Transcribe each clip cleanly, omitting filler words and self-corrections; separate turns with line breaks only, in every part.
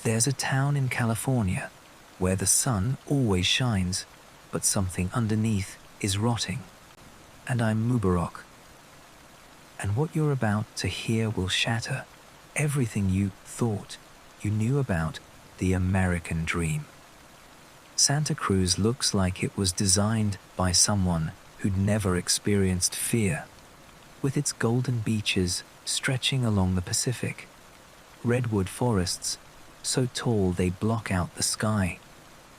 There's a town in California where the sun always shines, but something underneath is rotting. And I'm Mubarok. And what you're about to hear will shatter everything you thought you knew about the American dream. Santa Cruz looks like it was designed by someone who'd never experienced fear, with its golden beaches stretching along the Pacific, redwood forests so tall they block out the sky,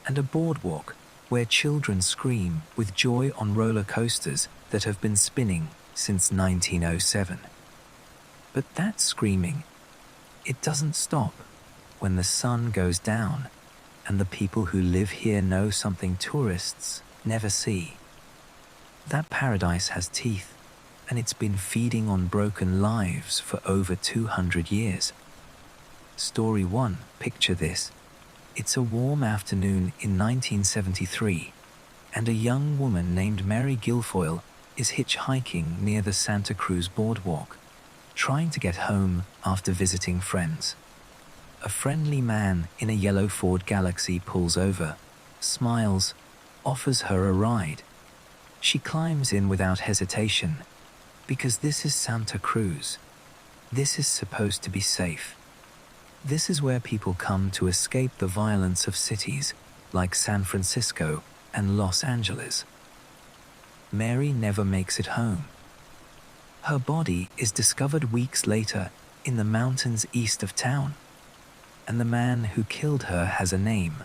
and a boardwalk where children scream with joy on roller coasters that have been spinning since 1907. But that screaming, it doesn't stop when the sun goes down and the people who live here know something tourists never see. That paradise has teeth, and it's been feeding on broken lives for over 200 years. Story 1, picture this. It's a warm afternoon in 1973, and a young woman named Mary Guilfoyle is hitchhiking near the Santa Cruz boardwalk, trying to get home after visiting friends. A friendly man in a yellow Ford Galaxy pulls over, smiles, offers her a ride. She climbs in without hesitation, because this is Santa Cruz. This is supposed to be safe. This is where people come to escape the violence of cities like San Francisco and Los Angeles. Mary never makes it home. Her body is discovered weeks later in the mountains east of town, and the man who killed her has a name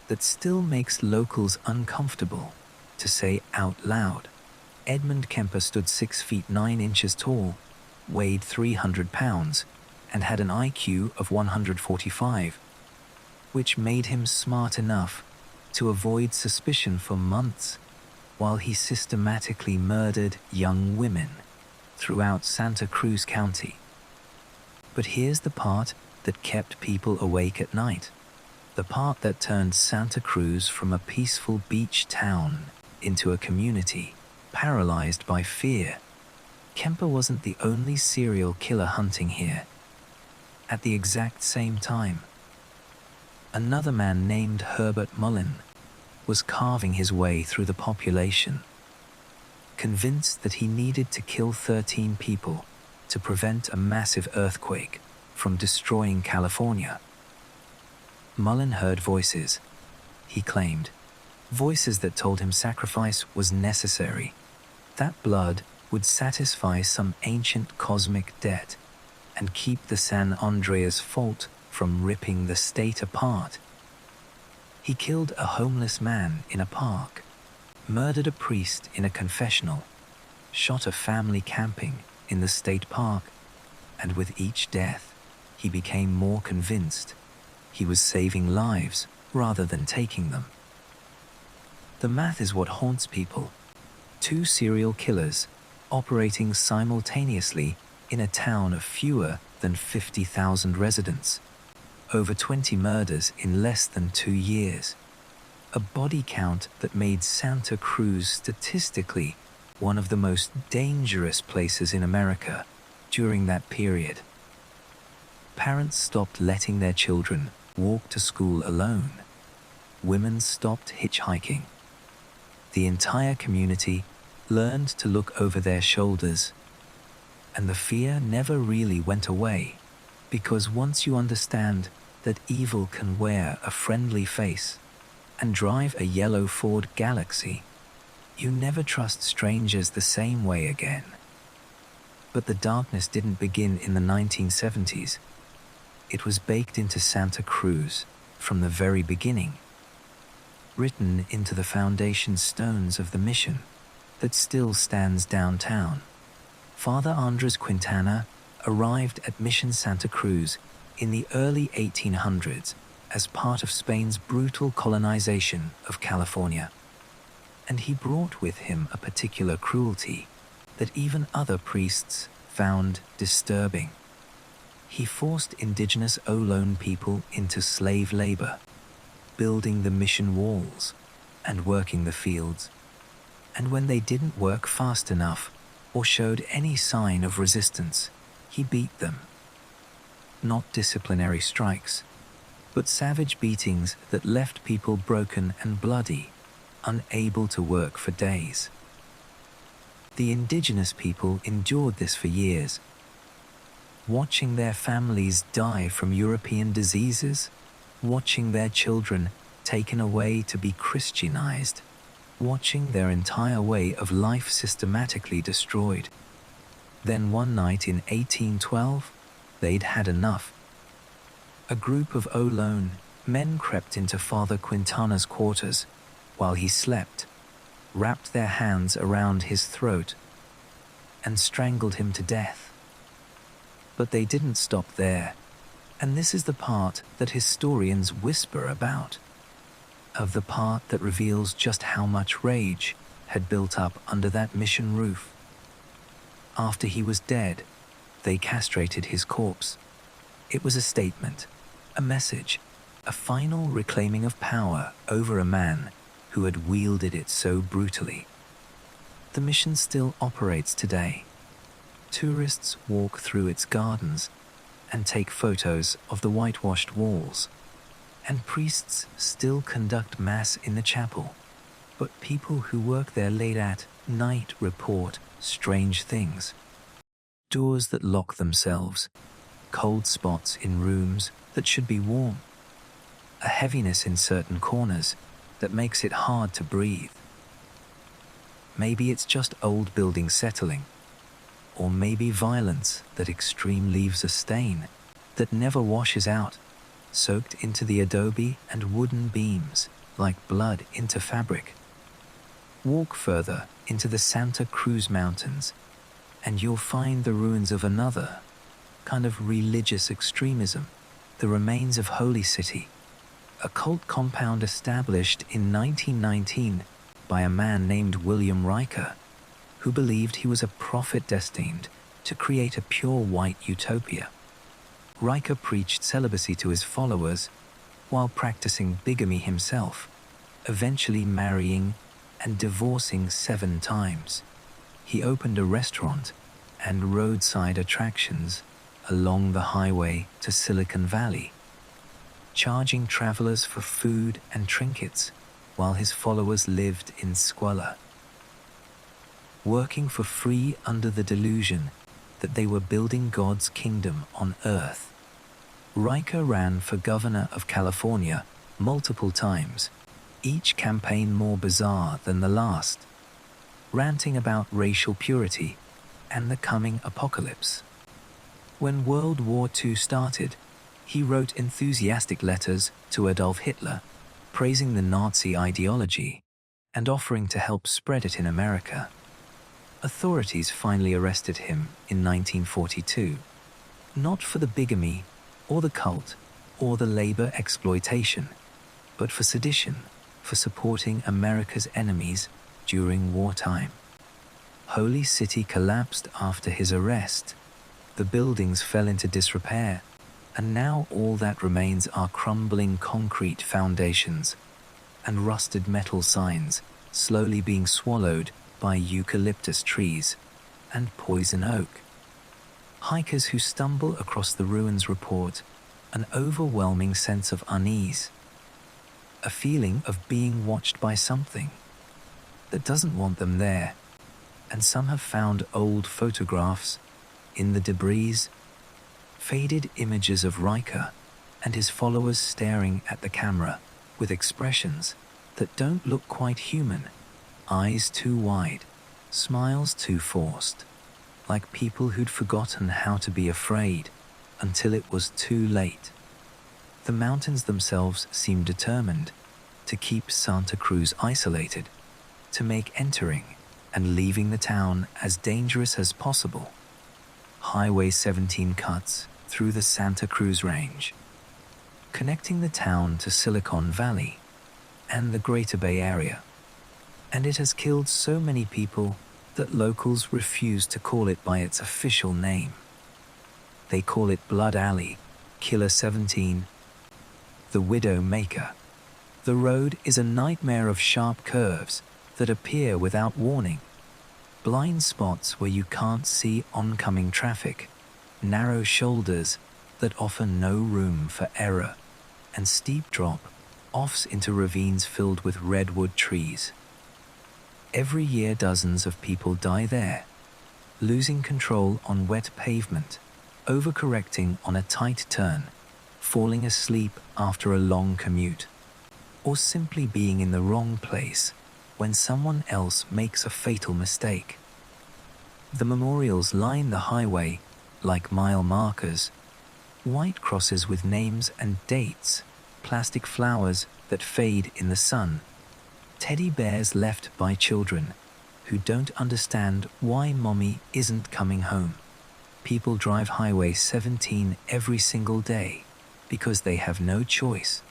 that still makes locals uncomfortable to say out loud. Edmund Kemper stood 6 feet 9 inches tall, weighed 300 pounds, and had an IQ of 145, which made him smart enough to avoid suspicion for months while he systematically murdered young women throughout Santa Cruz County. But here's the part that kept people awake at night, the part that turned Santa Cruz from a peaceful beach town into a community paralyzed by fear. Kemper wasn't the only serial killer hunting here. At the exact same time, another man named Herbert Mullin was carving his way through the population, convinced that he needed to kill 13 people to prevent a massive earthquake from destroying California. Mullin heard voices, he claimed, voices that told him sacrifice was necessary, that blood would satisfy some ancient cosmic debt and keep the San Andreas Fault from ripping the state apart. He killed a homeless man in a park, murdered a priest in a confessional, shot a family camping in the state park, and with each death, he became more convinced he was saving lives rather than taking them. The math is what haunts people. 2 serial killers operating simultaneously in a town of fewer than 50,000 residents. Over 20 murders in less than 2 years. A body count that made Santa Cruz statistically one of the most dangerous places in America during that period. Parents stopped letting their children walk to school alone. Women stopped hitchhiking. The entire community learned to look over their shoulders. And the fear never really went away, because once you understand that evil can wear a friendly face and drive a yellow Ford Galaxy, you never trust strangers the same way again. But the darkness didn't begin in the 1970s. It was baked into Santa Cruz from the very beginning, written into the foundation stones of the mission that still stands downtown. Father Andres Quintana arrived at Mission Santa Cruz in the early 1800s as part of Spain's brutal colonization of California. And he brought with him a particular cruelty that even other priests found disturbing. He forced indigenous Ohlone people into slave labor, building the mission walls and working the fields. And when they didn't work fast enough or showed any sign of resistance, he beat them. Not disciplinary strikes, but savage beatings that left people broken and bloody, unable to work for days. The indigenous people endured this for years, watching their families die from European diseases, watching their children taken away to be Christianized, watching their entire way of life systematically destroyed. Then one night in 1812, they'd had enough. A group of lone men crept into Father Quintana's quarters while he slept, wrapped their hands around his throat, and strangled him to death. But they didn't stop there, and this is the part that historians whisper about, of the part that reveals just how much rage had built up under that mission roof. After he was dead, they castrated his corpse. It was a statement, a message, a final reclaiming of power over a man who had wielded it so brutally. The mission still operates today. Tourists walk through its gardens and take photos of the whitewashed walls, and priests still conduct mass in the chapel, but people who work there late at night report strange things. Doors that lock themselves, cold spots in rooms that should be warm, a heaviness in certain corners that makes it hard to breathe. Maybe it's just old buildings settling, or maybe violence that extreme leaves a stain that never washes out, soaked into the adobe and wooden beams like blood into fabric. Walk further into the Santa Cruz mountains, and you'll find the ruins of another kind of religious extremism, the remains of Holy City, a cult compound established in 1919 by a man named William Riker, who believed he was a prophet destined to create a pure white utopia. Riker preached celibacy to his followers while practicing bigamy himself, eventually marrying and divorcing 7 times. He opened a restaurant and roadside attractions along the highway to Silicon Valley, charging travelers for food and trinkets while his followers lived in squalor, working for free under the delusion that they were building God's kingdom on earth. Riker ran for governor of California multiple times, each campaign more bizarre than the last, ranting about racial purity and the coming apocalypse. When World War II started, he wrote enthusiastic letters to Adolf Hitler, praising the Nazi ideology and offering to help spread it in America. Authorities finally arrested him in 1942, not for the bigamy or the cult or the labor exploitation, but for sedition, for supporting America's enemies during wartime. Holy City collapsed after his arrest. The buildings fell into disrepair, and now all that remains are crumbling concrete foundations and rusted metal signs slowly being swallowed by eucalyptus trees and poison oak. Hikers who stumble across the ruins report an overwhelming sense of unease, a feeling of being watched by something that doesn't want them there, and some have found old photographs in the debris, faded images of Riker and his followers staring at the camera with expressions that don't look quite human, eyes too wide, smiles too forced, like people who'd forgotten how to be afraid until it was too late. The mountains themselves seem determined to keep Santa Cruz isolated, to make entering and leaving the town as dangerous as possible. Highway 17 cuts through the Santa Cruz Range, connecting the town to Silicon Valley and the Greater Bay Area, and it has killed so many people that locals refuse to call it by its official name. They call it Blood Alley, Killer 17, the Widow Maker. The road is a nightmare of sharp curves that appear without warning, blind spots where you can't see oncoming traffic, narrow shoulders that offer no room for error. and steep drop-offs into ravines filled with redwood trees. Every year dozens of people die there, losing control on wet pavement, overcorrecting on a tight turn, falling asleep after a long commute, or simply being in the wrong place when someone else makes a fatal mistake. The memorials line the highway like mile markers, white crosses with names and dates, plastic flowers that fade in the sun, teddy bears left by children who don't understand why mommy isn't coming home. People drive Highway 17 every single day because they have no choice.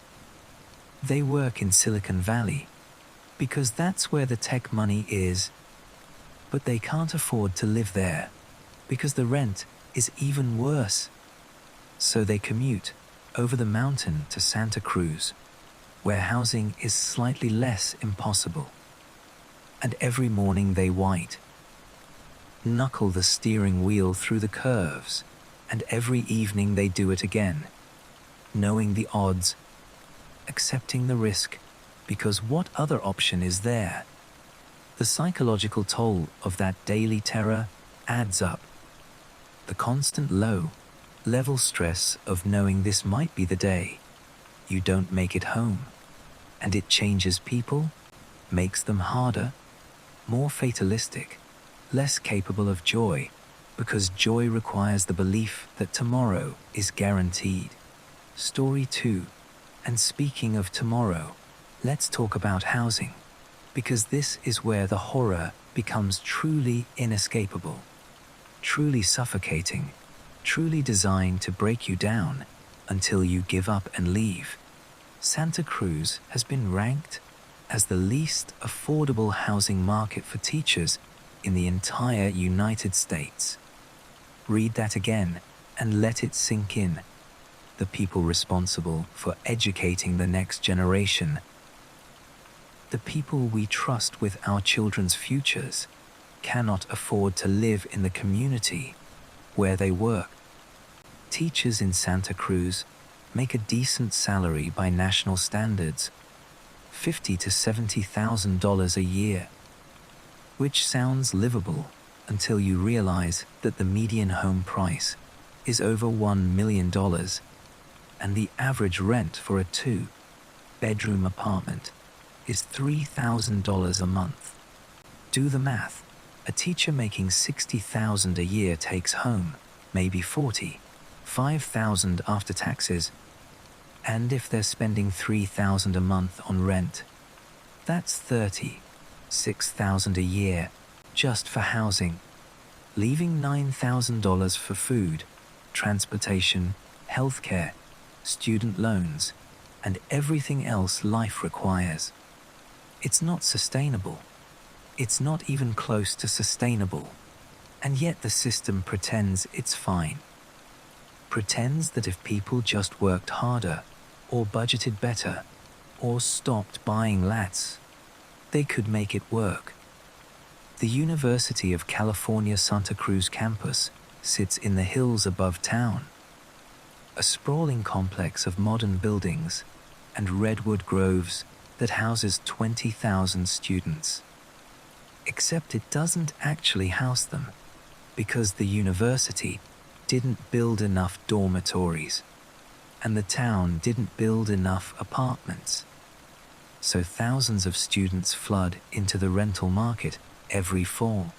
They work in Silicon Valley because that's where the tech money is, but they can't afford to live there because the rent is even worse. So they commute over the mountain to Santa Cruz, where housing is slightly less impossible. And every morning they knuckle the steering wheel through the curves, and every evening they do it again, knowing the odds, accepting the risk, because what other option is there? The psychological toll of that daily terror adds up. The constant low-level stress of knowing this might be the day you don't make it home, and it changes people, makes them harder, more fatalistic, less capable of joy, because joy requires the belief that tomorrow is guaranteed. Story 2. And speaking of tomorrow, let's talk about housing, because this is where the horror becomes truly inescapable, truly suffocating, truly designed to break you down until you give up and leave. Santa Cruz has been ranked as the least affordable housing market for teachers in the entire United States. Read that again and let it sink in. The people responsible for educating the next generation, the people we trust with our children's futures, cannot afford to live in the community where they work. Teachers in Santa Cruz make a decent salary by national standards, $50,000 to $70,000 a year, which sounds livable until you realize that the median home price is over $1 million, and the average rent for a 2-bedroom apartment is $3,000 a month. Do the math. A teacher making $60,000 a year takes home maybe $45,000 after taxes, and if they're spending $3,000 a month on rent, that's $36,000 a year just for housing, leaving $9,000 for food, transportation, healthcare, student loans, and everything else life requires. It's not sustainable. It's not even close to sustainable. And yet the system pretends it's fine. Pretends that if people just worked harder, or budgeted better, or stopped buying lats, they could make it work. The University of California Santa Cruz campus sits in the hills above town, a sprawling complex of modern buildings and redwood groves that houses 20,000 students. Except it doesn't actually house them, because the university didn't build enough dormitories, and the town didn't build enough apartments. So thousands of students flood into the rental market every fall,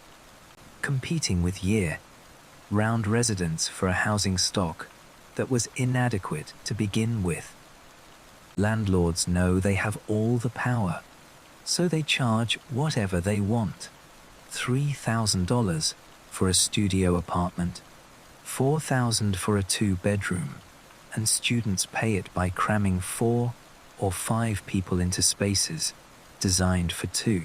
competing with year-round residents for a housing stock that was inadequate to begin with. Landlords know they have all the power, so they charge whatever they want. $3,000 for a studio apartment, $4,000 for a 2-bedroom, and students pay it by cramming 4 or 5 people into spaces designed for 2,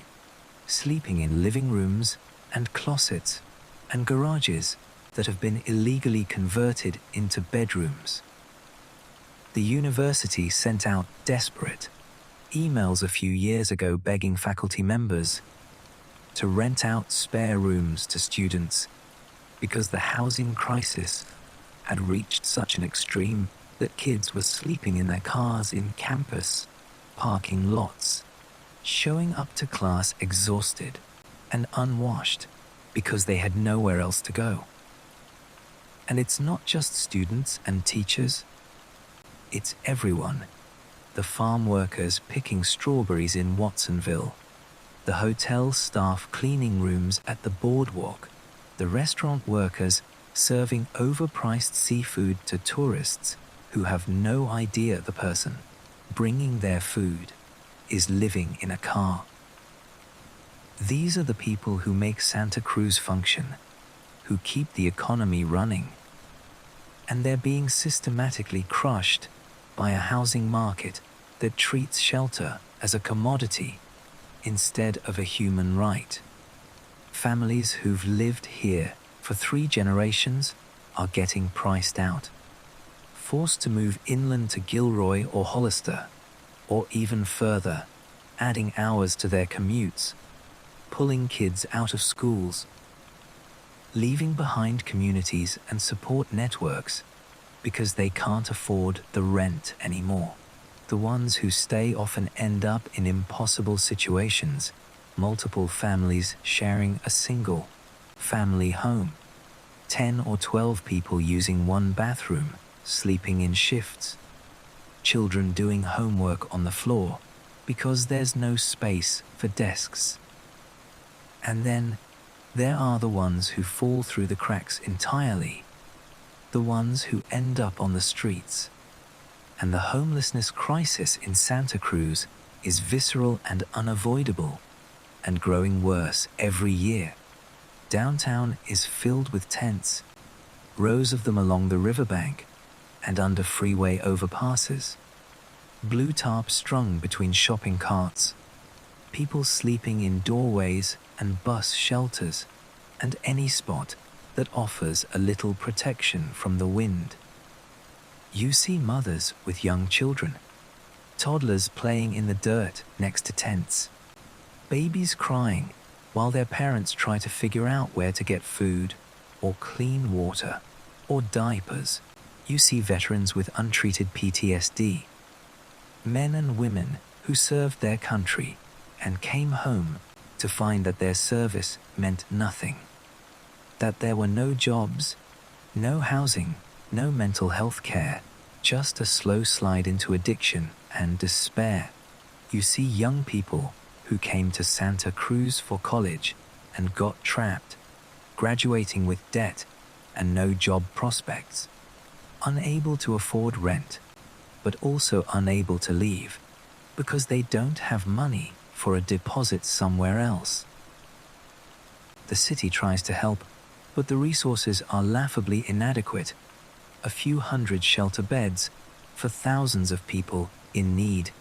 sleeping in living rooms and closets and garages that have been illegally converted into bedrooms. The university sent out desperate emails a few years ago begging faculty members to rent out spare rooms to students because the housing crisis had reached such an extreme that kids were sleeping in their cars in campus parking lots, showing up to class exhausted and unwashed because they had nowhere else to go. And it's not just students and teachers, it's everyone. The farm workers picking strawberries in Watsonville, the hotel staff cleaning rooms at the boardwalk, the restaurant workers serving overpriced seafood to tourists who have no idea the person bringing their food is living in a car. These are the people who make Santa Cruz function, who keep the economy running. And they're being systematically crushed by a housing market that treats shelter as a commodity instead of a human right. Families who've lived here for 3 generations are getting priced out, forced to move inland to Gilroy or Hollister, or even further, adding hours to their commutes, pulling kids out of schools, leaving behind communities and support networks because they can't afford the rent anymore. The ones who stay often end up in impossible situations, multiple families sharing a single family home, 10 or 12 people using one bathroom, sleeping in shifts, children doing homework on the floor because there's no space for desks. And then there are the ones who fall through the cracks entirely, the ones who end up on the streets. And the homelessness crisis in Santa Cruz is visceral and unavoidable, and growing worse every year. Downtown is filled with tents, rows of them along the riverbank and under freeway overpasses, blue tarps strung between shopping carts, people sleeping in doorways and bus shelters, and any spot that offers a little protection from the wind. You see mothers with young children, toddlers playing in the dirt next to tents, babies crying while their parents try to figure out where to get food or clean water or diapers. You see veterans with untreated PTSD, men and women who served their country and came home to find that their service meant nothing, that there were no jobs, no housing, no mental health care, just a slow slide into addiction and despair. You see young people who came to Santa Cruz for college and got trapped, graduating with debt and no job prospects, unable to afford rent, but also unable to leave because they don't have money for a deposit somewhere else. The city tries to help, but the resources are laughably inadequate. A few hundred shelter beds for thousands of people in need.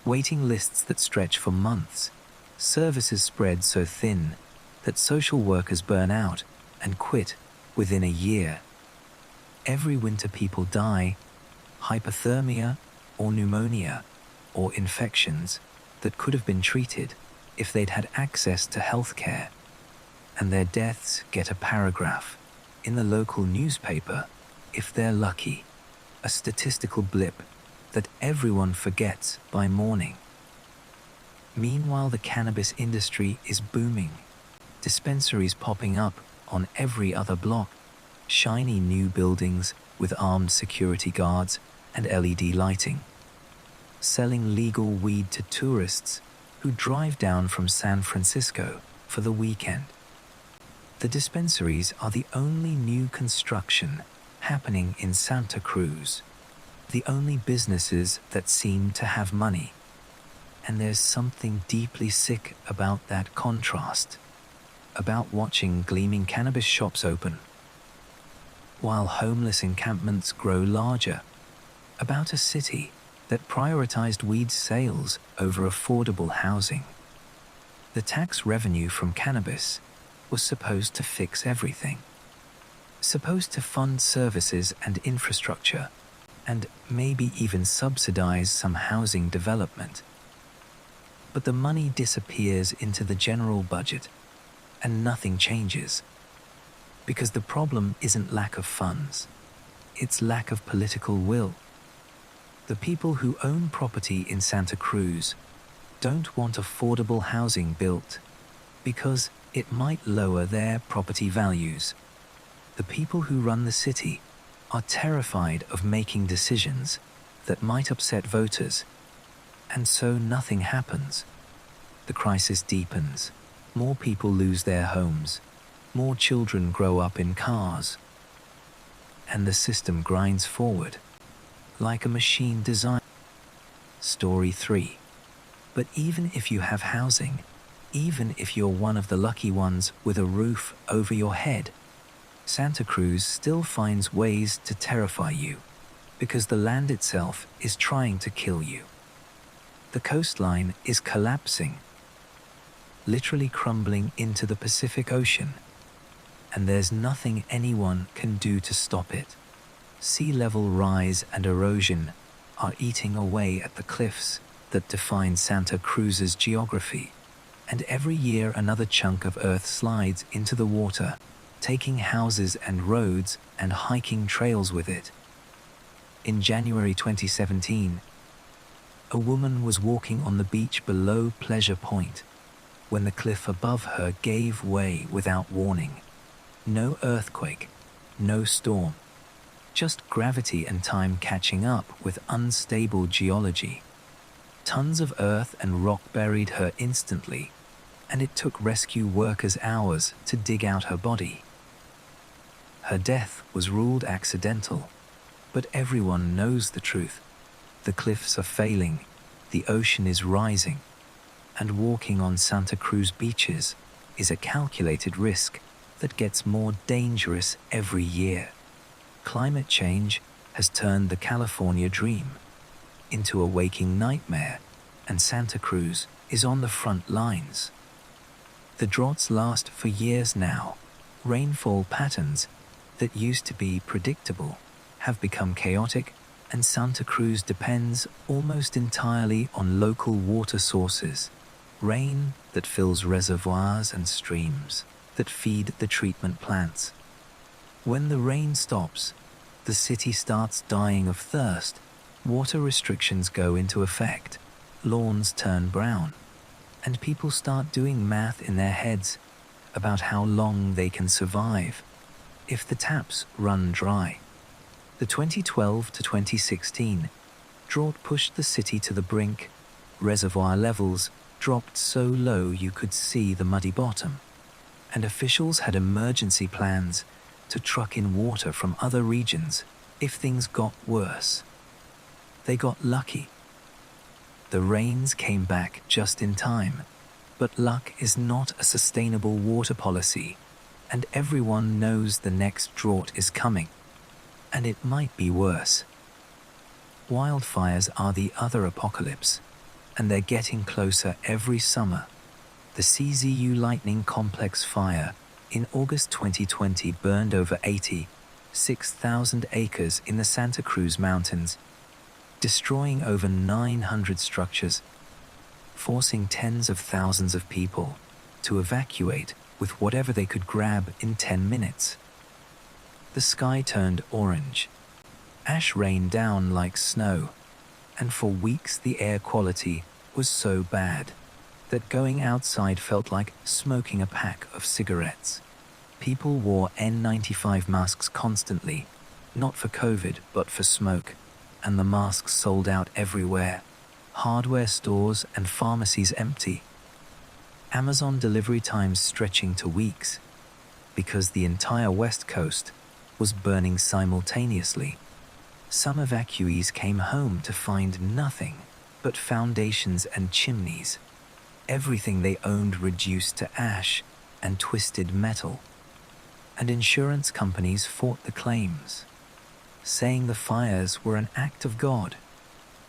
Waiting lists that stretch for months. Services spread so thin that social workers burn out and quit within a year. Every winter people die, hypothermia or pneumonia or infections that could have been treated if they'd had access to health care. And their deaths get a paragraph in the local newspaper if they're lucky, a statistical blip that everyone forgets by morning. Meanwhile, the cannabis industry is booming, dispensaries popping up on every other block, shiny new buildings with armed security guards and LED lighting, selling legal weed to tourists who drive down from San Francisco for the weekend. The dispensaries are the only new construction happening in Santa Cruz, the only businesses that seem to have money. And there's something deeply sick about that contrast, about watching gleaming cannabis shops open, while homeless encampments grow larger, about a city that prioritized weed sales over affordable housing. The tax revenue from cannabis was supposed to fix everything, supposed to fund services and infrastructure, and maybe even subsidize some housing development. But the money disappears into the general budget, and nothing changes. Because the problem isn't lack of funds, its lack of political will. The people who own property in Santa Cruz don't want affordable housing built because it might lower their property values. The people who run the city are terrified of making decisions that might upset voters, and so nothing happens. The crisis deepens. More people lose their homes. More children grow up in cars. And the system grinds forward like a machine designed. Story 3. But even if you have housing, even if you're one of the lucky ones with a roof over your head, Santa Cruz still finds ways to terrify you because the land itself is trying to kill you. The coastline is collapsing, literally crumbling into the Pacific Ocean, and there's nothing anyone can do to stop it. Sea level rise and erosion are eating away at the cliffs that define Santa Cruz's geography, and every year another chunk of earth slides into the water, taking houses and roads and hiking trails with it. In January 2017, a woman was walking on the beach below Pleasure Point when the cliff above her gave way without warning. No earthquake, no storm, just gravity and time catching up with unstable geology. Tons of earth and rock buried her instantly, and it took rescue workers hours to dig out her body. Her death was ruled accidental, but everyone knows the truth. The cliffs are failing, the ocean is rising, and walking on Santa Cruz beaches is a calculated risk that gets more dangerous every year. Climate change has turned the California dream into a waking nightmare, and Santa Cruz is on the front lines. The droughts last for years now. Rainfall patterns that used to be predictable have become chaotic, and Santa Cruz depends almost entirely on local water sources. Rain that fills reservoirs and streams that feed the treatment plants. When the rain stops, the city starts dying of thirst. Water restrictions go into effect. Lawns turn brown, and people start doing math in their heads about how long they can survive if the taps run dry. The 2012 to 2016 drought pushed the city to the brink. Reservoir levels dropped so low you could see the muddy bottom, and officials had emergency plans to truck in water from other regions if things got worse. They got lucky. The rains came back just in time, but luck is not a sustainable water policy, and everyone knows the next drought is coming, and it might be worse. Wildfires are the other apocalypse, and they're getting closer every summer. The CZU Lightning Complex fire in August 2020 burned over 86,000 acres in the Santa Cruz Mountains, destroying over 900 structures, forcing tens of thousands of people to evacuate with whatever they could grab in 10 minutes. The sky turned orange. Ash rained down like snow, and for weeks the air quality was so bad that going outside felt like smoking a pack of cigarettes. People wore N95 masks constantly, not for COVID but for smoke, and the masks sold out everywhere. Hardware stores and pharmacies empty. Amazon delivery times stretching to weeks because the entire West Coast was burning simultaneously. Some evacuees came home to find nothing but foundations and chimneys. Everything they owned reduced to ash and twisted metal. And insurance companies fought the claims, saying the fires were an act of God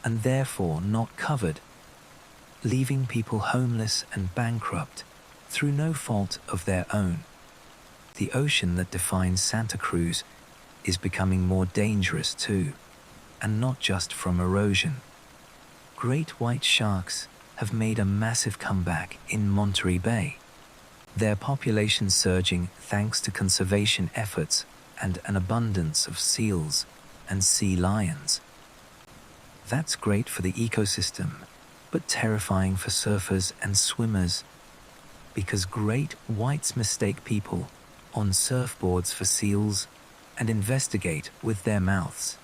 and therefore not covered, leaving people homeless and bankrupt through no fault of their own. The ocean that defines Santa Cruz is becoming more dangerous too, and not just from erosion. Great white sharks have made a massive comeback in Monterey Bay, their population surging thanks to conservation efforts and an abundance of seals and sea lions. That's great for the ecosystem, but terrifying for surfers and swimmers, because great whites mistake people on surfboards for seals and investigate with their mouths.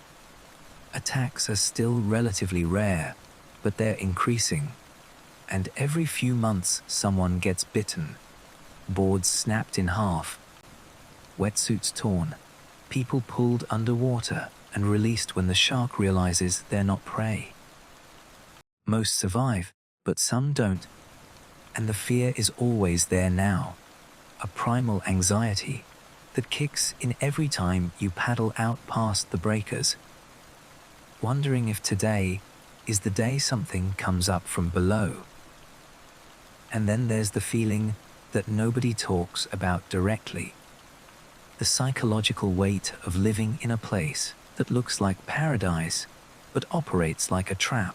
Attacks are still relatively rare, but they're increasing, and every few months someone gets bitten, boards snapped in half, wetsuits torn, people pulled underwater and released when the shark realizes they're not prey. Most survive, but some don't, and the fear is always there now, a primal anxiety that kicks in every time you paddle out past the breakers, wondering if today is the day something comes up from below. And then there's the feeling that nobody talks about directly. The psychological weight of living in a place that looks like paradise, but operates like a trap.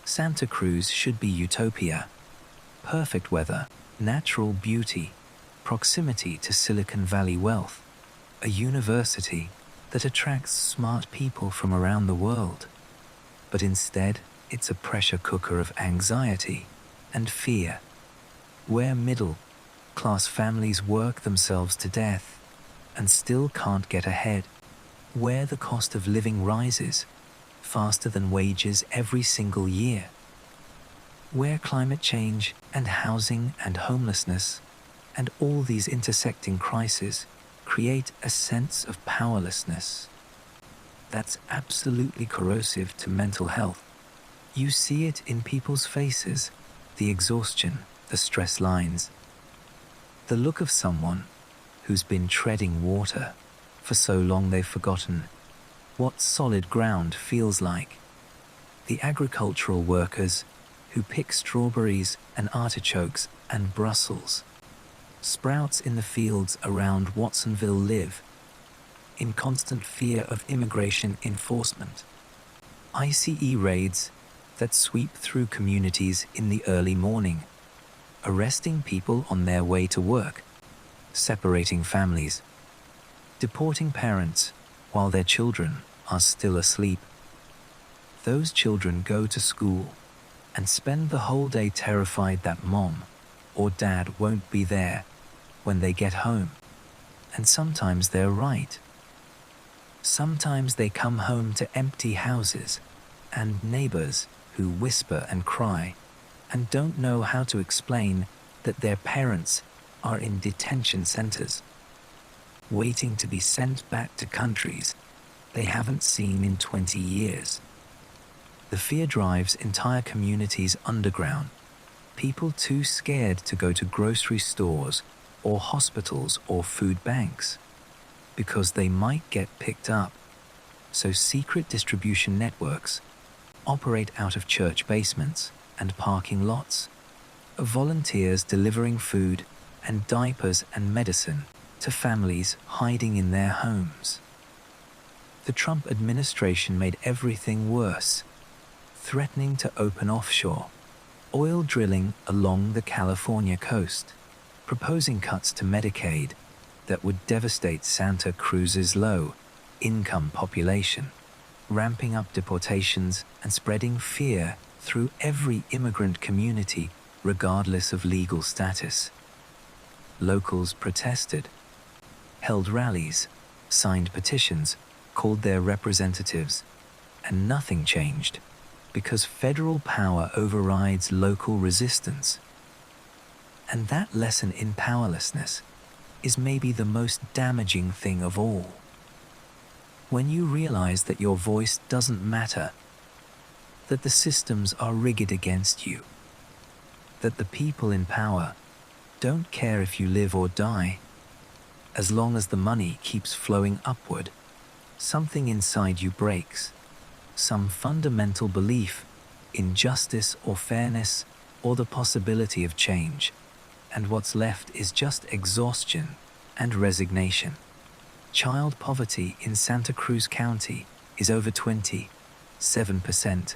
Santa Cruz should be utopia. Perfect weather, natural beauty, proximity to Silicon Valley wealth, a university that attracts smart people from around the world. But instead, it's a pressure cooker of anxiety and fear, where middle-class families work themselves to death and still can't get ahead, where the cost of living rises faster than wages every single year, where climate change and housing and homelessness and all these intersecting crises create a sense of powerlessness that's absolutely corrosive to mental health. You see it in people's faces, the exhaustion, the stress lines, the look of someone who's been treading water for so long they've forgotten what solid ground feels like. The agricultural workers who pick strawberries and artichokes and Brussels sprouts in the fields around Watsonville live in constant fear of immigration enforcement, ICE raids that sweep through communities in the early morning, arresting people on their way to work, separating families, deporting parents while their children are still asleep. Those children go to school and spend the whole day terrified that mom or dad won't be there when they get home. And sometimes they're right. Sometimes they come home to empty houses and neighbors who whisper and cry and don't know how to explain that their parents are in detention centers, waiting to be sent back to countries they haven't seen in 20 years. The fear drives entire communities underground, people too scared to go to grocery stores or hospitals or food banks because they might get picked up. So secret distribution networks operate out of church basements and parking lots, of volunteers delivering food and diapers and medicine to families hiding in their homes. The Trump administration made everything worse, threatening to open offshore oil drilling along the California coast, proposing cuts to Medicaid that would devastate Santa Cruz's low-income population, ramping up deportations and spreading fear through every immigrant community regardless of legal status. Locals protested, held rallies, signed petitions, called their representatives, and nothing changed because federal power overrides local resistance. And that lesson in powerlessness is maybe the most damaging thing of all. When you realize that your voice doesn't matter, that the systems are rigged against you, that the people in power don't care if you live or die, as long as the money keeps flowing upward, something inside you breaks, some fundamental belief in justice or fairness or the possibility of change, and what's left is just exhaustion and resignation. Child poverty in Santa Cruz County is over 27%,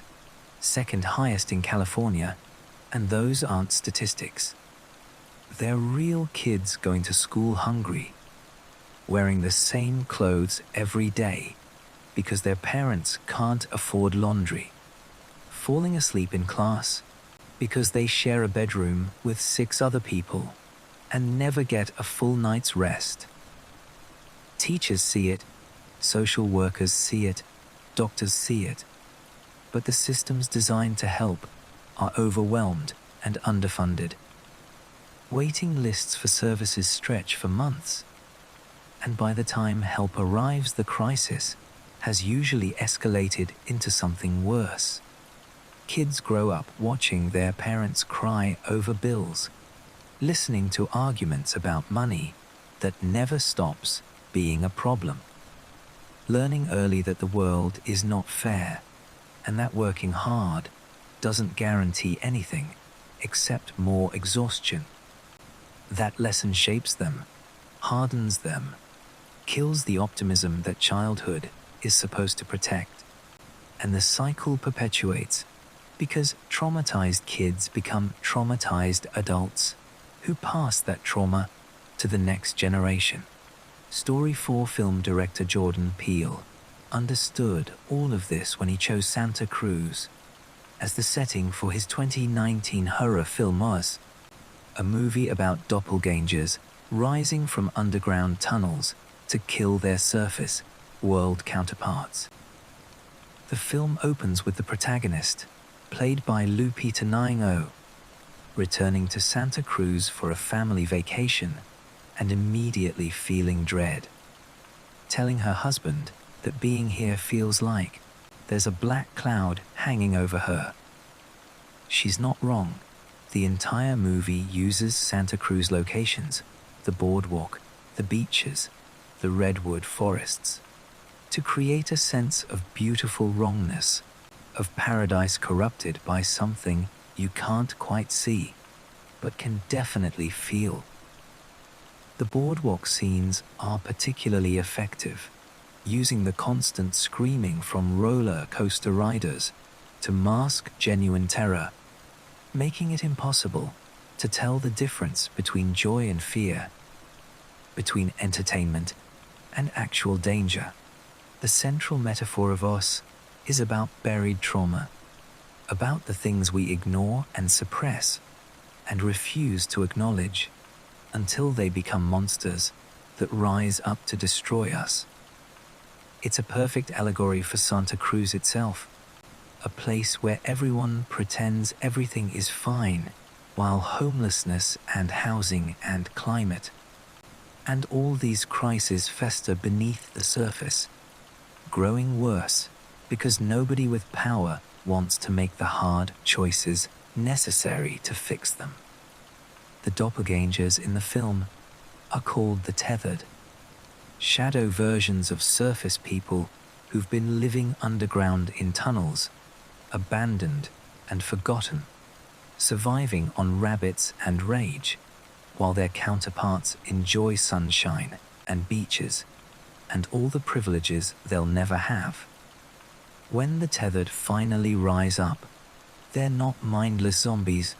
second highest in California, and those aren't statistics. They're real kids going to school hungry, wearing the same clothes every day, because their parents can't afford laundry, falling asleep in class because they share a bedroom with 6 other people and never get a full night's rest. Teachers see it, social workers see it, doctors see it, but the systems designed to help are overwhelmed and underfunded. Waiting lists for services stretch for months, and by the time help arrives, the crisis has usually escalated into something worse. Kids grow up watching their parents cry over bills, listening to arguments about money that never stops being a problem, learning early that the world is not fair and that working hard doesn't guarantee anything except more exhaustion. That lesson shapes them, hardens them, kills the optimism that childhood is supposed to protect, and the cycle perpetuates because traumatized kids become traumatized adults who pass that trauma to the next generation. Story 4 film director Jordan Peele understood all of this when he chose Santa Cruz as the setting for his 2019 horror film Us, a movie about doppelgangers rising from underground tunnels to kill their surface world counterparts. The film opens with the protagonist, played by Lupita Nyong'o, returning to Santa Cruz for a family vacation and immediately feeling dread, telling her husband that being here feels like there's a black cloud hanging over her. She's not wrong. The entire movie uses Santa Cruz locations, the boardwalk, the beaches, the redwood forests, to create a sense of beautiful wrongness, of paradise corrupted by something you can't quite see, but can definitely feel. The boardwalk scenes are particularly effective, using the constant screaming from roller coaster riders to mask genuine terror, making it impossible to tell the difference between joy and fear, between entertainment and actual danger. The central metaphor of Us is about buried trauma, about the things we ignore and suppress and refuse to acknowledge until they become monsters that rise up to destroy us. It's a perfect allegory for Santa Cruz itself, a place where everyone pretends everything is fine, while homelessness and housing and climate and all these crises fester beneath the surface, growing worse because nobody with power wants to make the hard choices necessary to fix them. The doppelgangers in the film are called the tethered, shadow versions of surface people who've been living underground in tunnels, abandoned and forgotten, surviving on rabbits and rage, while their counterparts enjoy sunshine and beaches and all the privileges they'll never have. When the tethered finally rise up, they're not mindless zombies.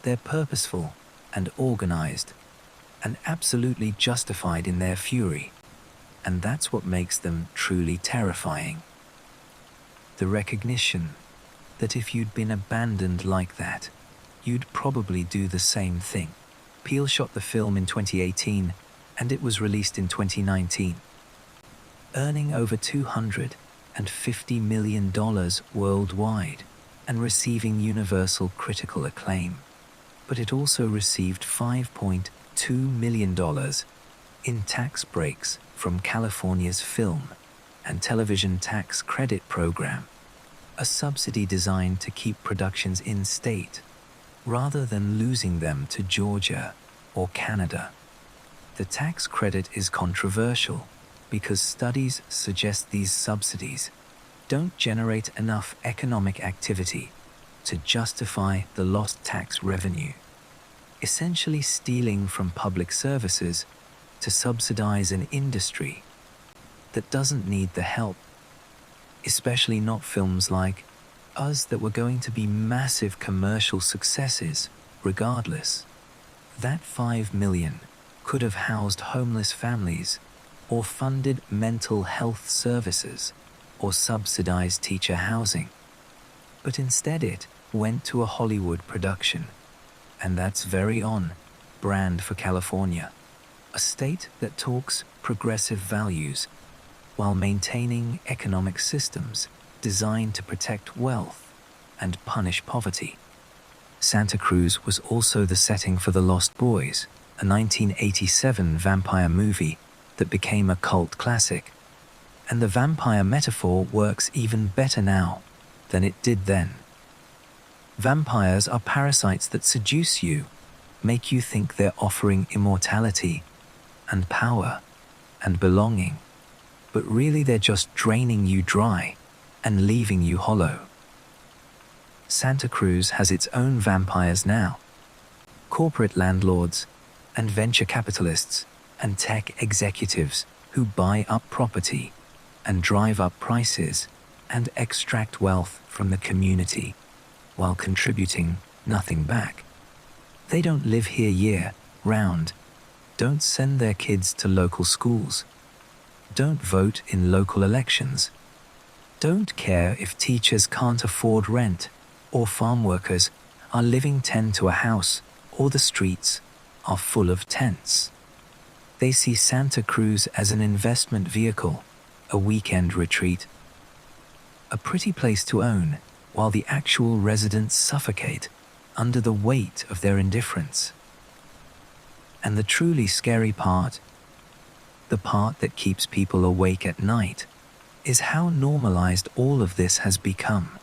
They're purposeful and organized and absolutely justified in their fury, and that's what makes them truly terrifying. The recognition that if you'd been abandoned like that, you'd probably do the same thing. Peele shot the film in 2018, and it was released in 2019, earning over $250 million worldwide and receiving universal critical acclaim. But it also received $5.2 million in tax breaks from California's Film and Television Tax Credit Program, a subsidy designed to keep productions in-state rather than losing them to Georgia or Canada. The tax credit is controversial because studies suggest these subsidies don't generate enough economic activity to justify the lost tax revenue, essentially stealing from public services to subsidize an industry that doesn't need the help, especially not films like Us that were going to be massive commercial successes regardless. That $5 million could have housed homeless families, or funded mental health services, or subsidized teacher housing. But instead it went to a Hollywood production. And that's very on brand for California, a state that talks progressive values while maintaining economic systems designed to protect wealth and punish poverty. Santa Cruz was also the setting for The Lost Boys, a 1987 vampire movie that became a cult classic. And the vampire metaphor works even better now than it did then. Vampires are parasites that seduce you, make you think they're offering immortality and power and belonging, but really they're just draining you dry and leaving you hollow. Santa Cruz has its own vampires now. Corporate landlords and venture capitalists and tech executives who buy up property and drive up prices and extract wealth from the community while contributing nothing back. They don't live here year-round, don't send their kids to local schools, don't vote in local elections, don't care if teachers can't afford rent or farm workers are living 10 to a house or the streets are full of tents. They see Santa Cruz as an investment vehicle, a weekend retreat, a pretty place to own while the actual residents suffocate under the weight of their indifference. And the truly scary part, the part that keeps people awake at night, is how normalized all of this has become.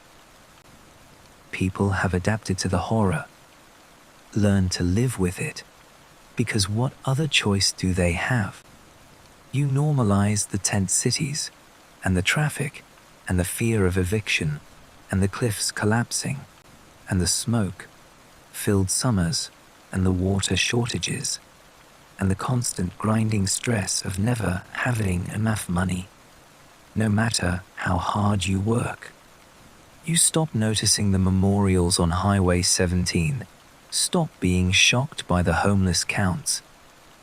People have adapted to the horror, learned to live with it, because what other choice do they have? You normalize the tent cities, and the traffic, and the fear of eviction, and the cliffs collapsing, and the smoke-filled summers, and the water shortages, and the constant grinding stress of never having enough money, no matter how hard you work. You stop noticing the memorials on Highway 17, stop being shocked by the homeless counts,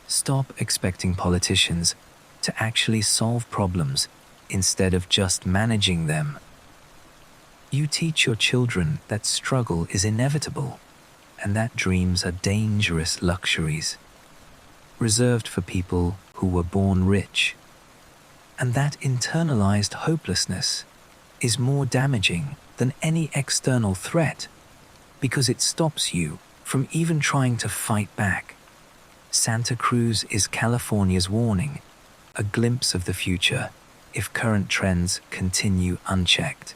stop expecting politicians to actually solve problems instead of just managing them. You teach your children that struggle is inevitable and that dreams are dangerous luxuries, reserved for people who were born rich, and that internalized hopelessness is more damaging than any external threat because it stops you from even trying to fight back. Santa Cruz is California's warning, a glimpse of the future if current trends continue unchecked.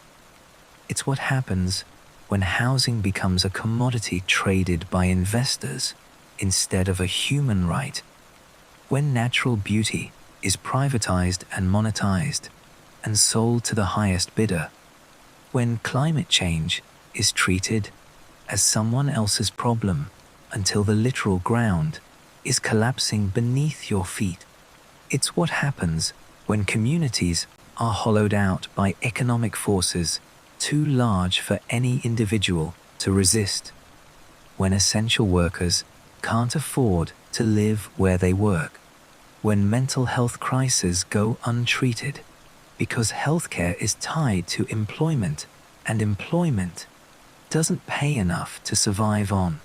It's what happens when housing becomes a commodity traded by investors instead of a human right, when natural beauty is privatized and monetized and sold to the highest bidder, when climate change is treated as someone else's problem until the literal ground is collapsing beneath your feet. It's what happens when communities are hollowed out by economic forces too large for any individual to resist, when essential workers can't afford to live where they work, when mental health crises go untreated because healthcare is tied to employment and employment doesn't pay enough to survive on.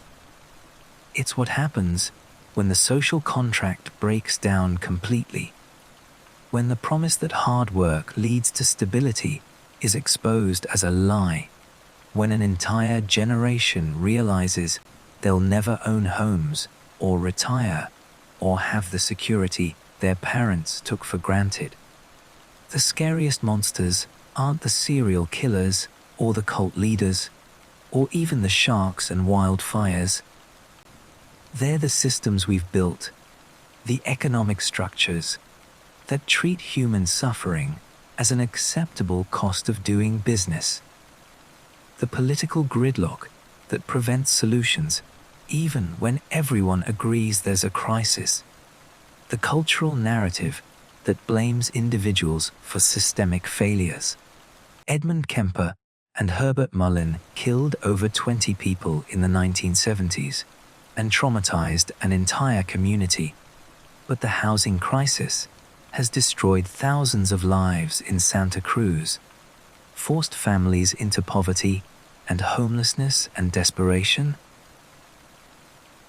It's what happens when the social contract breaks down completely, when the promise that hard work leads to stability is exposed as a lie, when an entire generation realizes they'll never own homes or retire or have the security their parents took for granted. The scariest monsters aren't the serial killers or the cult leaders or even the sharks and wildfires. They're the systems we've built, the economic structures that treat human suffering as an acceptable cost of doing business. The political gridlock that prevents solutions even when everyone agrees there's a crisis. The cultural narrative that blames individuals for systemic failures. Edmund Kemper and Herbert Mullin killed over 20 people in the 1970s and traumatized an entire community. But the housing crisis has destroyed thousands of lives in Santa Cruz, forced families into poverty and homelessness and desperation.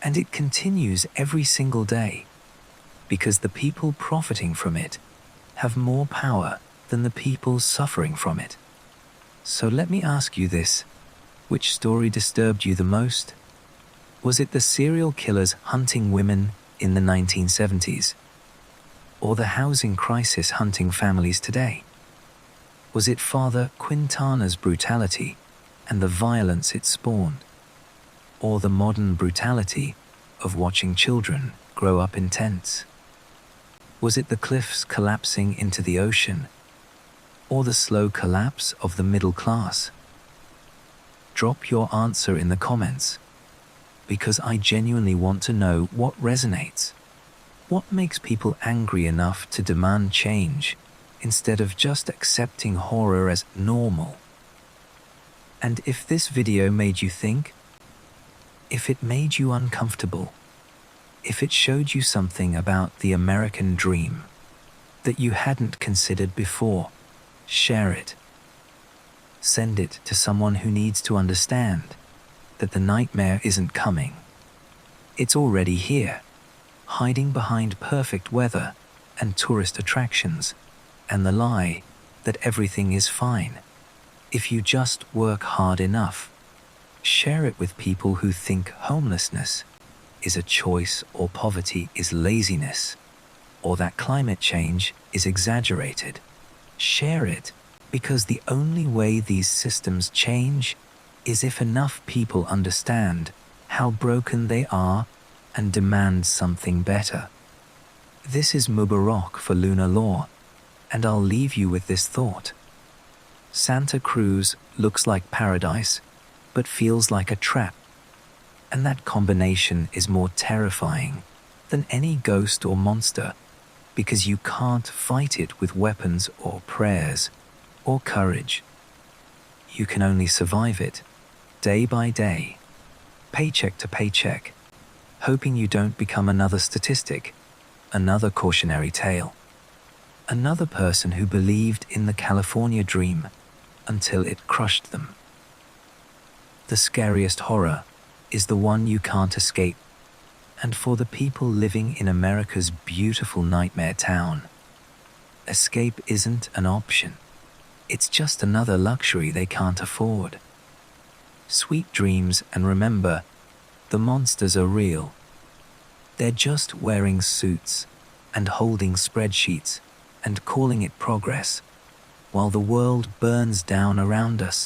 And it continues every single day, because the people profiting from it have more power than the people suffering from it. So let me ask you this: which story disturbed you the most? Was it the serial killers hunting women in the 1970s? Or the housing crisis hunting families today? Was it Father Quintana's brutality and the violence it spawned? Or the modern brutality of watching children grow up in tents? Was it the cliffs collapsing into the ocean, or the slow collapse of the middle class? Drop your answer in the comments, because I genuinely want to know what resonates. What makes people angry enough to demand change instead of just accepting horror as normal? And if this video made you think, if it made you uncomfortable, if it showed you something about the American dream that you hadn't considered before, share it. Send it to someone who needs to understand that the nightmare isn't coming. It's already here, hiding behind perfect weather and tourist attractions, and the lie that everything is fine if you just work hard enough. Share it with people who think homelessness is a choice, or poverty is laziness, or that climate change is exaggerated. Share it, because the only way these systems change is if enough people understand how broken they are and demand something better. This is Mubarok for Lunar Law, and I'll leave you with this thought. Santa Cruz looks like paradise, but feels like a trap. And that combination is more terrifying than any ghost or monster, because you can't fight it with weapons or prayers or courage. You can only survive it, day by day, paycheck to paycheck, hoping you don't become another statistic, another cautionary tale, another person who believed in the California dream until it crushed them. The scariest horror is the one you can't escape, and for the people living in America's beautiful nightmare town, escape isn't an option. It's just another luxury they can't afford. Sweet dreams, and remember, the monsters are real. They're just wearing suits and holding spreadsheets and calling it progress, while the world burns down around us.